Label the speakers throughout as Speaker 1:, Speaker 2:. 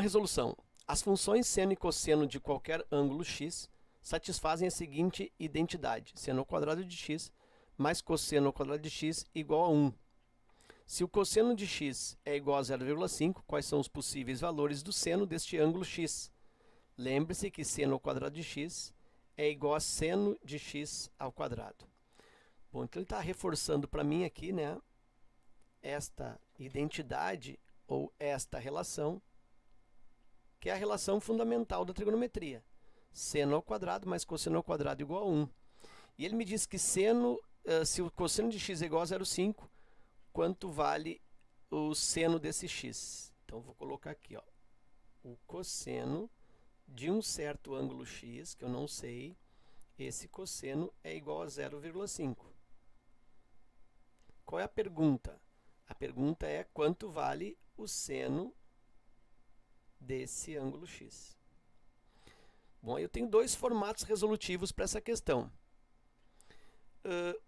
Speaker 1: Resolução. As funções seno e cosseno de qualquer ângulo x satisfazem a seguinte identidade: seno ao quadrado de x mais cosseno ao quadrado de x igual a 1. Se o cosseno de x é igual a 0,5, quais são os possíveis valores do seno deste ângulo x? Lembre-se que seno ao quadrado de x é igual a seno de x ao quadrado. Bom, então ele está reforçando para mim aqui, né, esta identidade ou esta relação, que é a relação fundamental da trigonometria. Seno ao quadrado mais cosseno ao quadrado igual a 1. E ele me diz que se o cosseno de x é igual a 0,5, quanto vale o seno desse x? Então, vou colocar aqui, ó, o cosseno de um certo ângulo x, que eu não sei, esse cosseno é igual a 0,5. Qual é a pergunta? A pergunta é quanto vale o seno desse ângulo x. Bom, eu tenho dois formatos resolutivos para essa questão.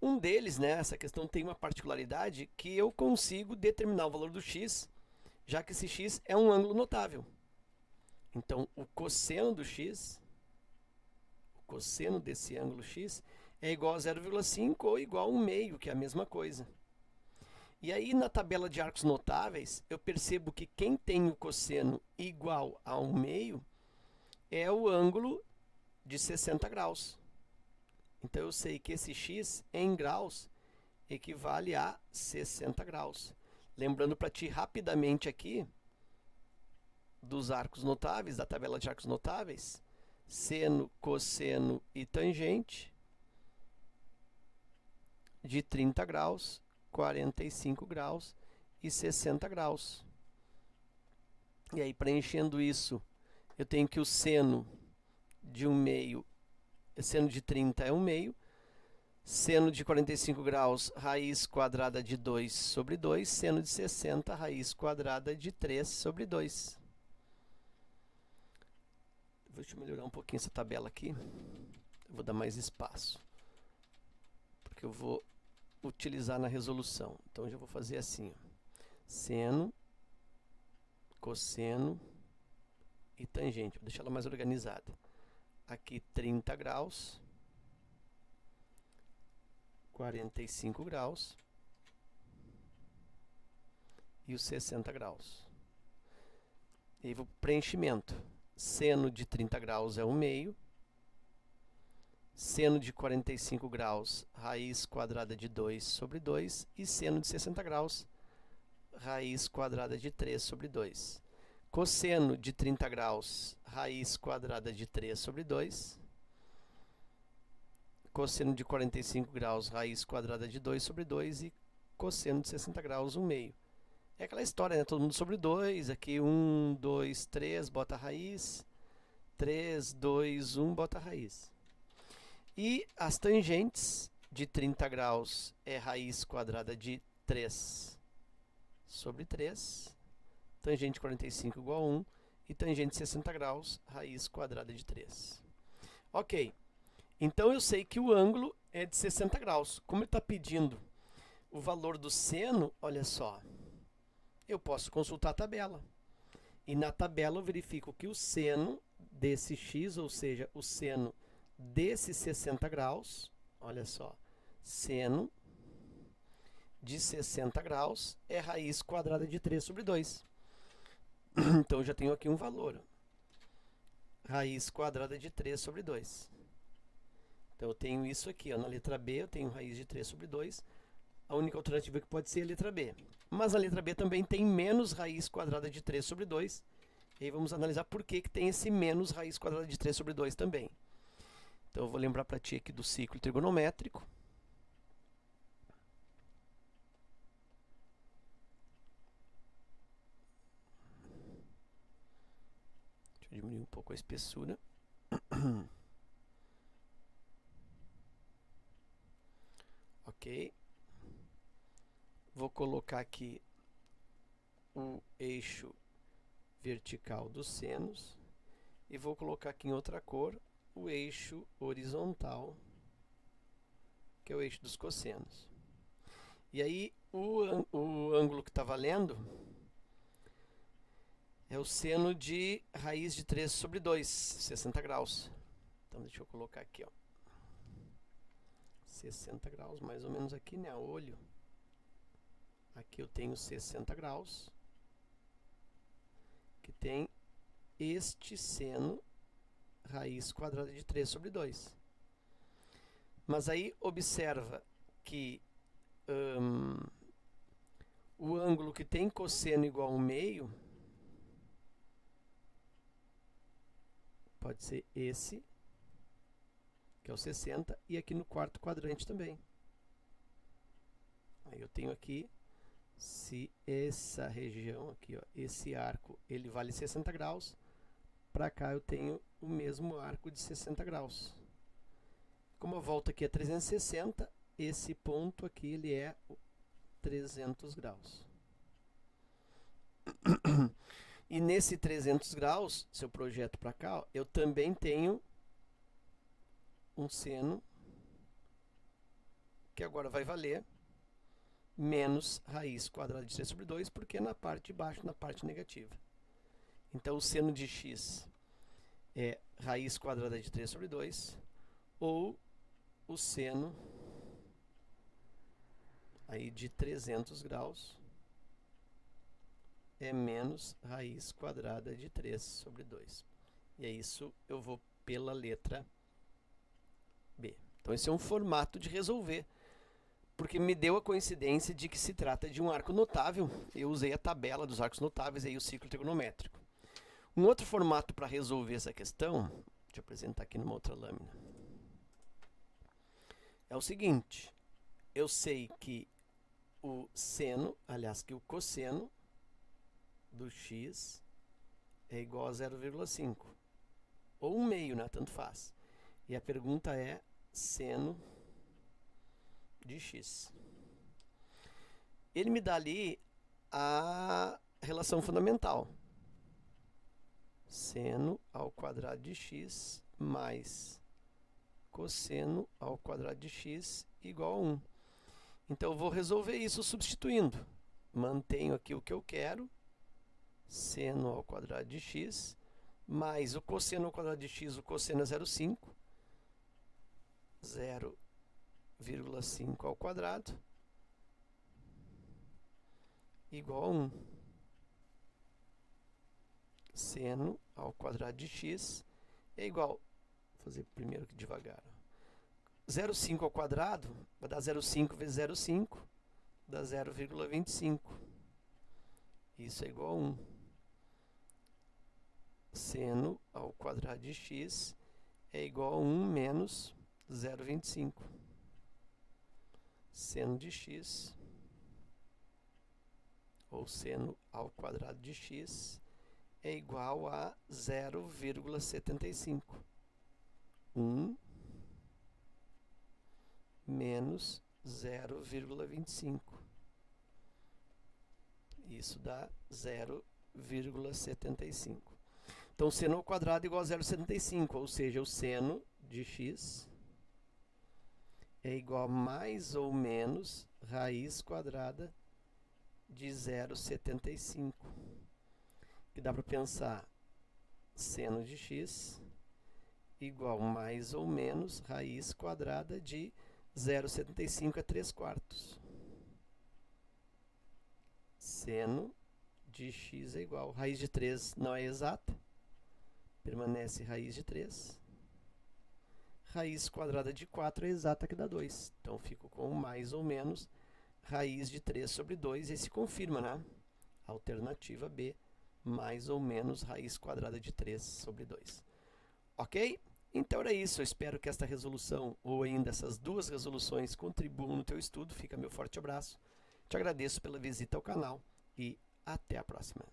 Speaker 1: Um deles, né, essa questão tem uma particularidade que eu consigo determinar o valor do x, já que esse x é um ângulo notável. Então, o cosseno do x, o cosseno desse ângulo x, é igual a 0,5 ou igual a 1 meio, que é a mesma coisa. E aí, na tabela de arcos notáveis, eu percebo que quem tem o cosseno igual a 1 meio é o ângulo de 60 graus. Então, eu sei que esse x em graus equivale a 60 graus. Lembrando para ti rapidamente aqui, dos arcos notáveis, da tabela de arcos notáveis, seno, cosseno e tangente de 30 graus, 45 graus e 60 graus. E aí, preenchendo isso, eu tenho que o seno de 1 meio, seno de 30 é 1 meio, seno de 45 graus, raiz quadrada de 2 sobre 2, seno de 60, raiz quadrada de 3 sobre 2. Deixa eu melhorar um pouquinho essa tabela aqui. Eu vou dar mais espaço, porque eu vou utilizar na resolução. Então, eu já vou fazer assim, ó. Seno, cosseno e tangente. Vou deixar ela mais organizada. Aqui 30 graus, 45 graus e os 60 graus. E aí vou para o preenchimento. Seno de 30 graus é 1 meio. Seno de 45 graus, raiz quadrada de 2 sobre 2. E seno de 60 graus, raiz quadrada de 3 sobre 2. Cosseno de 30 graus, raiz quadrada de 3 sobre 2. Cosseno de 45 graus, raiz quadrada de 2 sobre 2. E cosseno de 60 graus, 1 meio. É aquela história, né? Todo mundo sobre 2. Aqui 1, 2, 3, bota a raiz. 3, 2, 1, bota a raiz. E as tangentes de 30 graus é raiz quadrada de 3 sobre 3. Tangente de 45 igual a 1. E tangente de 60 graus, raiz quadrada de 3. Ok. Então, eu sei que o ângulo é de 60 graus. Como ele está pedindo o valor do seno, olha só, eu posso consultar a tabela. E na tabela eu verifico que o seno desse x, ou seja, o seno desse 60 graus, olha só, seno de 60 graus é raiz quadrada de 3 sobre 2. Então, eu já tenho aqui um valor. Raiz quadrada de 3 sobre 2. Então, eu tenho isso aqui, ó, na letra B, eu tenho raiz de 3 sobre 2. A única alternativa que pode ser a letra B. Mas a letra B também tem menos raiz quadrada de 3 sobre 2. E aí vamos analisar por que tem esse menos raiz quadrada de 3 sobre 2 também. Então, eu vou lembrar para ti aqui do ciclo trigonométrico. Deixa eu diminuir um pouco a espessura. Ok. Vou colocar aqui o eixo vertical dos senos e vou colocar aqui em outra cor o eixo horizontal, que é o eixo dos cossenos. E aí, o ângulo que está valendo é o seno de raiz de 3 sobre 2, 60 graus. Então deixa eu colocar aqui, ó. 60 graus, mais ou menos aqui, né, a olho. Aqui eu tenho 60 graus, que tem este seno raiz quadrada de 3 sobre 2. Mas aí observa que o ângulo que tem cosseno igual a 1/2 pode ser esse, que é o 60, e aqui no quarto quadrante também. Aí eu tenho aqui, se essa região aqui, ó, esse arco, ele vale 60 graus, para cá eu tenho o mesmo arco de 60 graus. Como a volta aqui é 360, esse ponto aqui ele é 300 graus. E nesse 300 graus, se eu projeto para cá, ó, eu também tenho um seno que agora vai valer menos raiz quadrada de 3 sobre 2, porque é na parte de baixo, na parte negativa. Então, o seno de x é raiz quadrada de 3 sobre 2, ou o seno aí de 300 graus é menos raiz quadrada de 3 sobre 2. E é isso, eu vou pela letra B. Então, esse é um formato de resolver, porque me deu a coincidência de que se trata de um arco notável. Eu usei a tabela dos arcos notáveis e aí o ciclo trigonométrico. Um outro formato para resolver essa questão, deixa eu apresentar aqui numa outra lâmina, é o seguinte: eu sei que o seno, aliás, que o cosseno do x é igual a 0,5, ou 1/2, né? Tanto faz. E a pergunta é seno de x. Ele me dá ali a relação fundamental. Seno ao quadrado de x mais cosseno ao quadrado de x igual a 1. Então, eu vou resolver isso substituindo. Mantenho aqui o que eu quero, seno ao quadrado de x, mais o cosseno ao quadrado de x, o cosseno é 0,5. 0,5 ao quadrado igual a 1. Seno ao quadrado de x é igual, vou fazer primeiro aqui devagar, 0,5 ao quadrado vai dar 0,5 vezes 0,5, dá 0,25. Isso é igual a 1. Seno ao quadrado de x é igual a 1 menos 0,25. Seno de x, ou seno ao quadrado de x, é igual a 0,75. 1 menos 0,25. Isso dá 0,75. Então, seno ao quadrado é igual a 0,75, ou seja, o seno de x é igual a mais ou menos raiz quadrada de 0,75. Que dá para pensar seno de x igual a mais ou menos raiz quadrada de 0,75 a 3/4. Seno de x é igual, raiz de 3 não é exata, permanece raiz de 3. Raiz quadrada de 4 é exata, que dá 2. Então, fico com mais ou menos raiz de 3 sobre 2, e se confirma, né? Alternativa B, mais ou menos raiz quadrada de 3 sobre 2. Ok? Então era isso. Eu espero que esta resolução, ou ainda essas duas resoluções, contribuam no teu estudo. Fica meu forte abraço. Te agradeço pela visita ao canal e até a próxima.